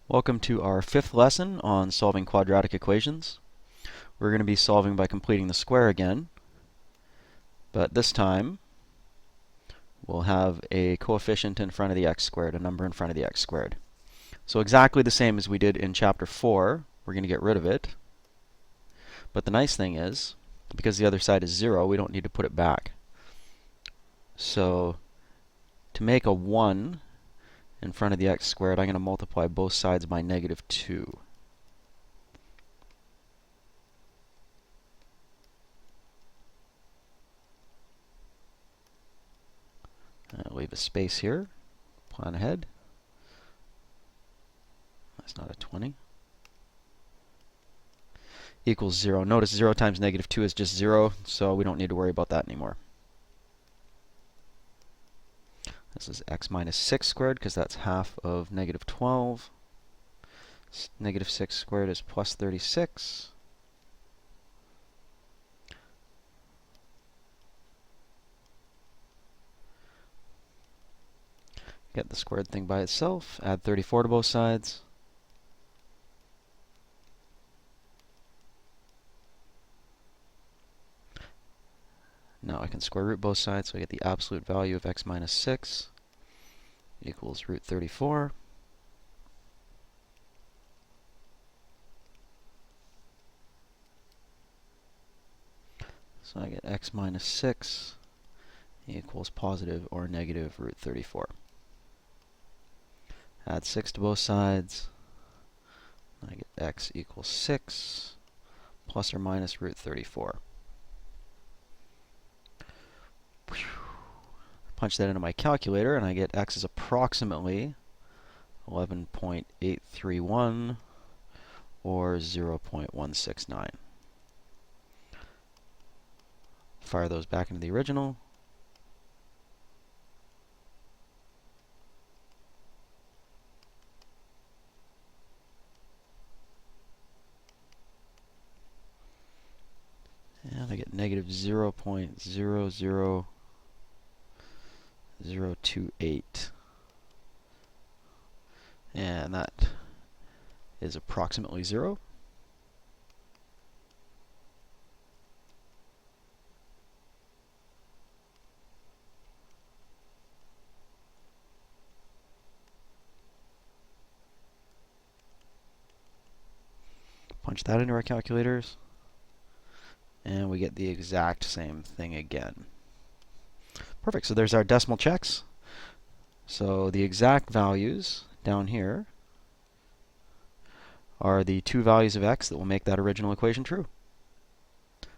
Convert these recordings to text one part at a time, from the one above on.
Welcome to our fifth lesson on solving quadratic equations. We're going to be solving by completing the square again, but this time we'll have a coefficient in front of the x squared, a number in front of the x squared. So exactly the same as we did in chapter 4, we're going to get rid of it. But the nice thing is, because the other side is 0, we don't need to put it back. So to make a 1 in front of the x squared, I'm going to multiply both sides by -2. Leave a space here. Plan ahead. That's not a 20. Equals 0. Notice 0 times -2 is just 0, so we don't need to worry about that anymore. This is x minus 6 squared, because that's half of -12. -6 squared is plus 36. Get the squared thing by itself. Add 34 to both sides. Now I can square root both sides, so I get the absolute value of x minus 6 equals root 34. So I get x minus 6 equals positive or negative root 34. Add 6 to both sides. I get x equals 6 plus or minus root 34. Punch that into my calculator, and I get x is approximately 11.831 or 0.169. Fire those back into the original. And I get negative 0.00028. And that is approximately 0. Punch that into our calculators, and we get the exact same thing again. Perfect, so there's our decimal checks. So the exact values down here are the two values of x that will make that original equation true.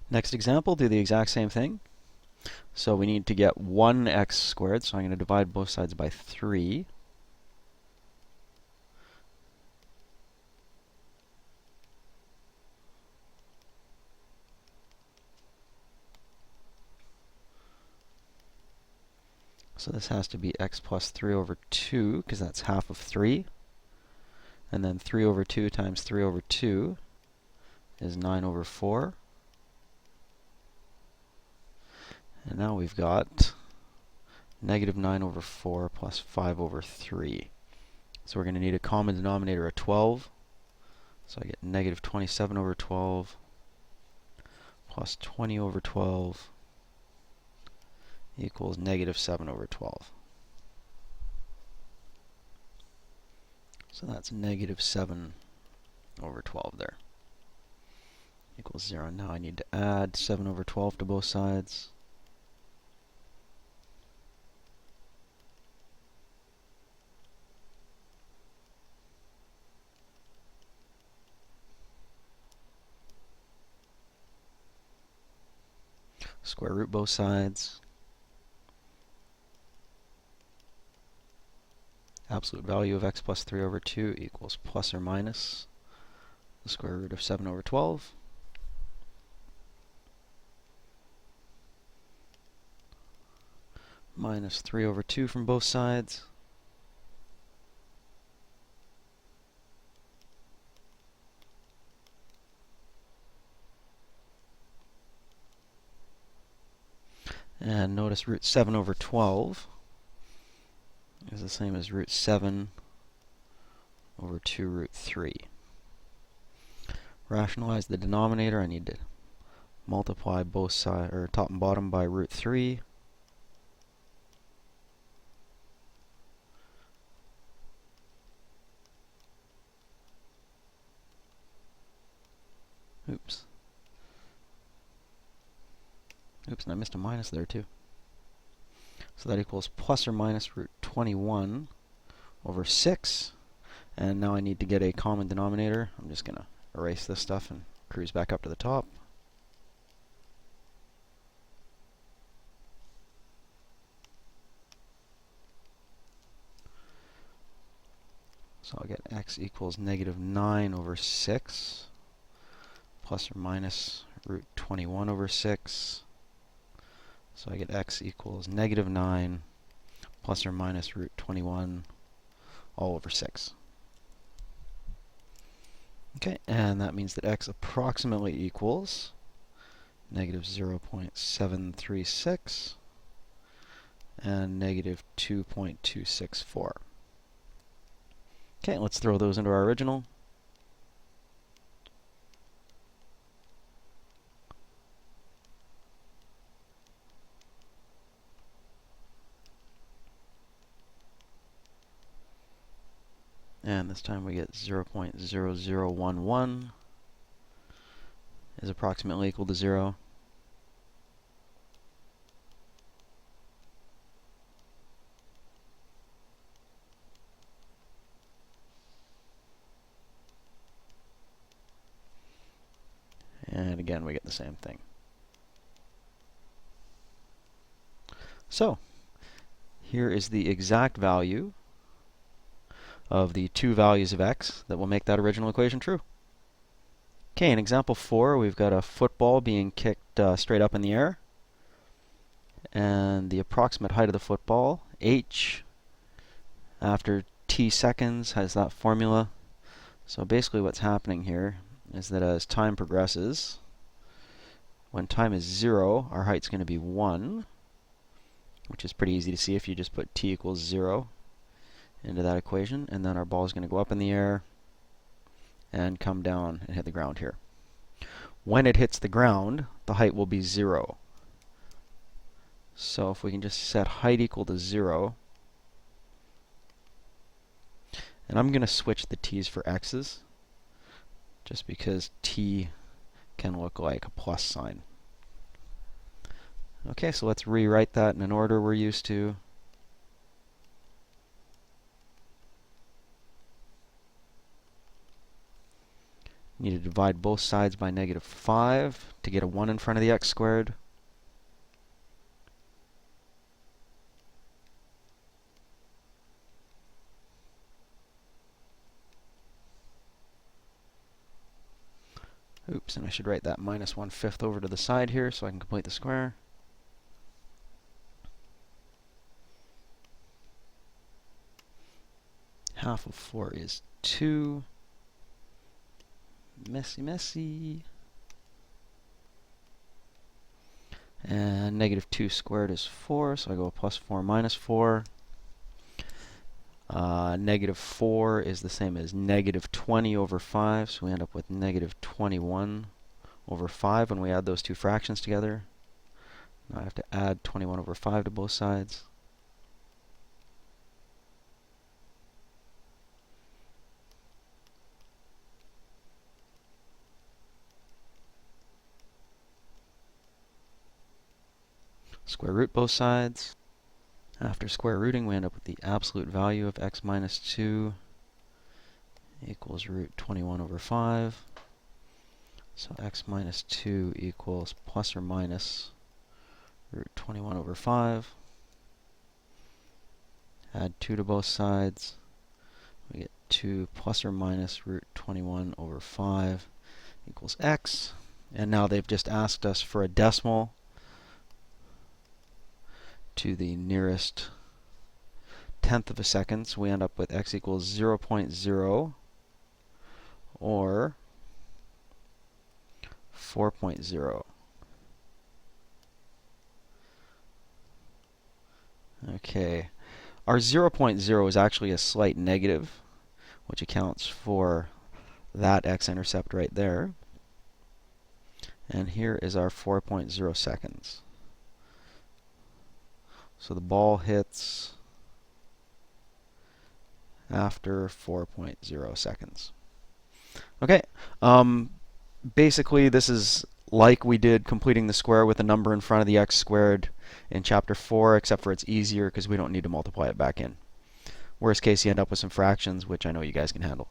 Next example, do the exact same thing. So we need to get 1x squared, so I'm going to divide both sides by 3. So this has to be x plus 3 over 2, because that's half of 3. And then 3 over 2 times 3 over 2 is 9 over 4. And now we've got negative 9 over 4 plus 5 over 3. So we're going to need a common denominator of 12. So I get negative 27 over 12 plus 20 over 12 equals negative 7 over 12. So that's negative 7 over 12 there. Equals 0. Now I need to add 7 over 12 to both sides. Square root both sides. Absolute value of x plus 3 over 2 equals plus or minus the square root of 7 over 12. Minus 3 over 2 from both sides. And notice root 7 over 12 is the same as root 7 over 2 root 3. Rationalize the denominator. I need to multiply both sides, or top and bottom, by root 3. Oops. Oops, and I missed a minus there too. So that equals plus or minus root 21 over 6. And now I need to get a common denominator. I'm just going to erase this stuff and cruise back up to the top. So I'll get x equals negative 9 over 6 plus or minus root 21 over 6. So I get x equals negative 9 plus or minus root 21 all over 6. Okay, and that means that x approximately equals negative 0.736 and negative 2.264. Okay, let's throw those into our original. And this time we get 0.0011 is approximately equal to 0. And again, we get the same thing. So, here is the exact value of the two values of x that will make that original equation true. Okay, in example 4, we've got a football being kicked straight up in the air. And the approximate height of the football, h, after t seconds, has that formula. So basically what's happening here is that as time progresses, when time is 0, our height's going to be 1, which is pretty easy to see if you just put t equals 0 into that equation, and then our ball is going to go up in the air and come down and hit the ground here. When it hits the ground, the height will be 0. So if we can just set height equal to 0, and I'm going to switch the t's for x's, just because t can look like a plus sign. Okay, so let's rewrite that in an order we're used to. Need to divide both sides by negative 5 to get a 1 in front of the x squared. Oops, and I should write that minus 1/5 over to the side here so I can complete the square. Half of 4 is 2. Messy, messy. And negative 2 squared is 4, so I go plus 4 minus 4. Negative 4 is the same as negative 20 over 5, so we end up with negative 21 over 5 when we add those two fractions together. Now I have to add 21 over 5 to both sides. Square root both sides. After square rooting, we end up with the absolute value of x minus 2 equals root 21 over 5. So x minus 2 equals plus or minus root 21 over 5. Add 2 to both sides. We get 2 plus or minus root 21 over 5 equals x. And now they've just asked us for a decimal to the nearest tenth of a second, so we end up with x equals 0.0 or 4.0. Okay, our 0.0 is actually a slight negative, which accounts for that x-intercept right there. And here is our 4.0 seconds. So the ball hits after 4.0 seconds. Okay, basically this is like we did completing the square with a number in front of the x squared in chapter 4, except for it's easier because we don't need to multiply it back in. Worst case, you end up with some fractions, which I know you guys can handle.